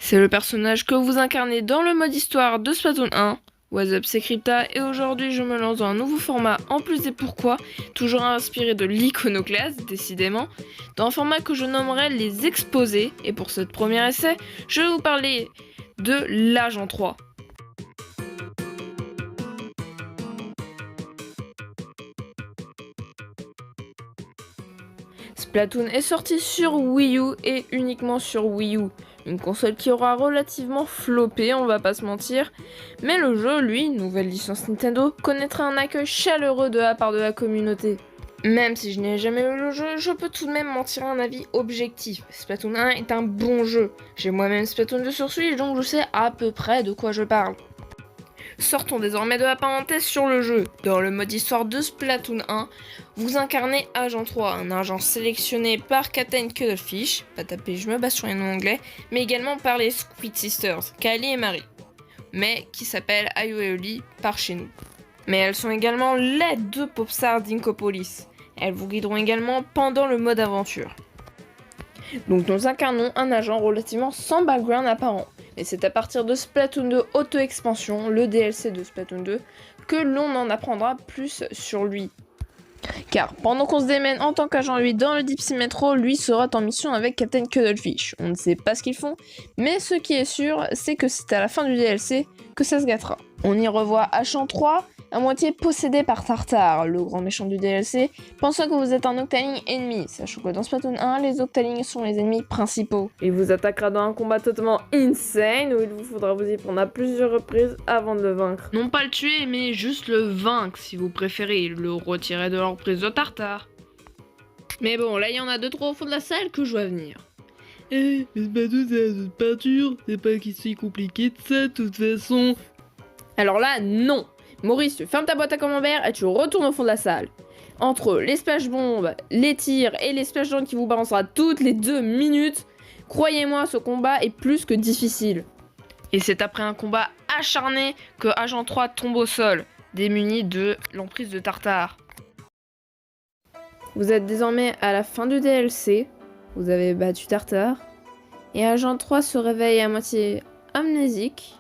C'est le personnage que vous incarnez dans le mode histoire de Splatoon 1. What's up, c'est Crypta et aujourd'hui je me lance dans un nouveau format en plus et pourquoi, toujours inspiré de l'iconoclaste décidément, dans un format que je nommerai les exposés et pour ce premier essai, je vais vous parler de l'Agent 3. Splatoon est sorti sur Wii U et uniquement sur Wii U. Une console qui aura relativement floppé, on va pas se mentir. Mais le jeu, lui, nouvelle licence Nintendo, connaîtra un accueil chaleureux de la part de la communauté. Même si je n'ai jamais eu le jeu, je peux tout de même m'en tirer un avis objectif. Splatoon 1 est un bon jeu. J'ai moi-même Splatoon 2 sur Switch, donc je sais à peu près de quoi je parle. Sortons désormais de la parenthèse sur le jeu. Dans le mode histoire de Splatoon 1, vous incarnez Agent 3, un agent sélectionné par Captain Cuttlefish, pas taper, je me base sur les noms anglais, mais également par les Squid Sisters, Kylie et Marie, mais qui s'appellent Ayo et Oli par chez nous. Mais elles sont également les deux popstars d'Inkopolis. Elles vous guideront également pendant le mode aventure. Donc nous incarnons un agent relativement sans background apparent. Et c'est à partir de Splatoon 2 Auto-Expansion, le DLC de Splatoon 2, que l'on en apprendra plus sur lui. Car pendant qu'on se démène en tant qu'agent lui dans le Deep Sea Metro, lui sera en mission avec Captain Cuttlefish. On ne sait pas ce qu'ils font, mais ce qui est sûr, c'est que c'est à la fin du DLC que ça se gâtera. On y revoit Agent 3, à moitié possédé par Tartare, le grand méchant du DLC, pensant que vous êtes un Octaling ennemi, sachant que dans Splatoon 1, les Octalings sont les ennemis principaux. Il vous attaquera dans un combat totalement insane, où il vous faudra vous y prendre à plusieurs reprises avant de le vaincre. Non pas le tuer, mais juste le vaincre, si vous préférez, le retirer de l'emprise de Tartare. Mais bon, là il y en a 2-3 au fond de la salle que je vois venir. Mais Splatoon c'est un jeu de peinture, c'est pas qu'il si compliqué de ça de toute façon. Alors là, non. Maurice, tu fermes ta boîte à camembert et tu retournes au fond de la salle. Entre les splash bombes, les tirs et les splash downs qui vous balancera toutes les 2 minutes, croyez-moi, ce combat est plus que difficile. Et c'est après un combat acharné que Agent 3 tombe au sol, démuni de l'emprise de Tartare. Vous êtes désormais à la fin du DLC, vous avez battu Tartare, et Agent 3 se réveille à moitié amnésique,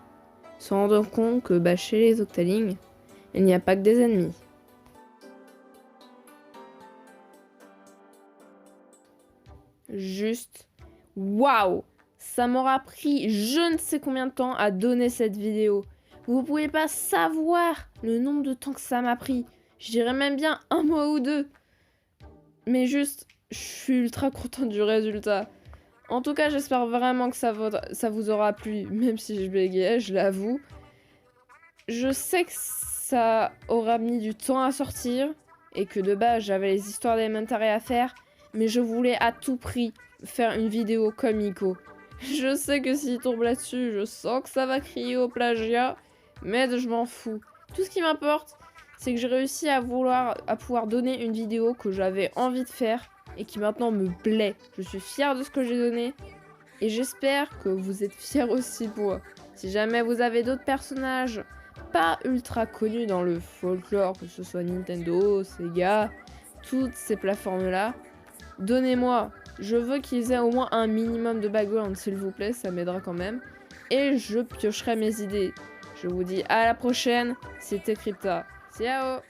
se rendant compte que chez les Octalings, il n'y a pas que des ennemis. Juste, waouh! Ça m'aura pris je ne sais combien de temps à donner cette vidéo. Vous pouvez pas savoir le nombre de temps que ça m'a pris. Je dirais même bien 1 mois ou 2. Mais juste, je suis ultra contente du résultat. En tout cas, j'espère vraiment que ça vous aura plu, même si je bégayais, je l'avoue. Je sais que ça aura mis du temps à sortir, et que de base, j'avais les histoires d'élémentaires à faire, mais je voulais à tout prix faire une vidéo comme Ico. Je sais que s'il tombe là-dessus, je sens que ça va crier au plagiat, mais je m'en fous. Tout ce qui m'importe, c'est que j'ai réussi à pouvoir donner une vidéo que j'avais envie de faire, et qui maintenant me plaît. Je suis fière de ce que j'ai donné, et j'espère que vous êtes fiers aussi pour moi. Si jamais vous avez d'autres personnages pas ultra connus dans le folklore, que ce soit Nintendo, Sega, toutes ces plateformes-là, donnez-moi. Je veux qu'ils aient au moins un minimum de background, s'il vous plaît, ça m'aidera quand même. Et je piocherai mes idées. Je vous dis à la prochaine, c'était Crypta. Ciao!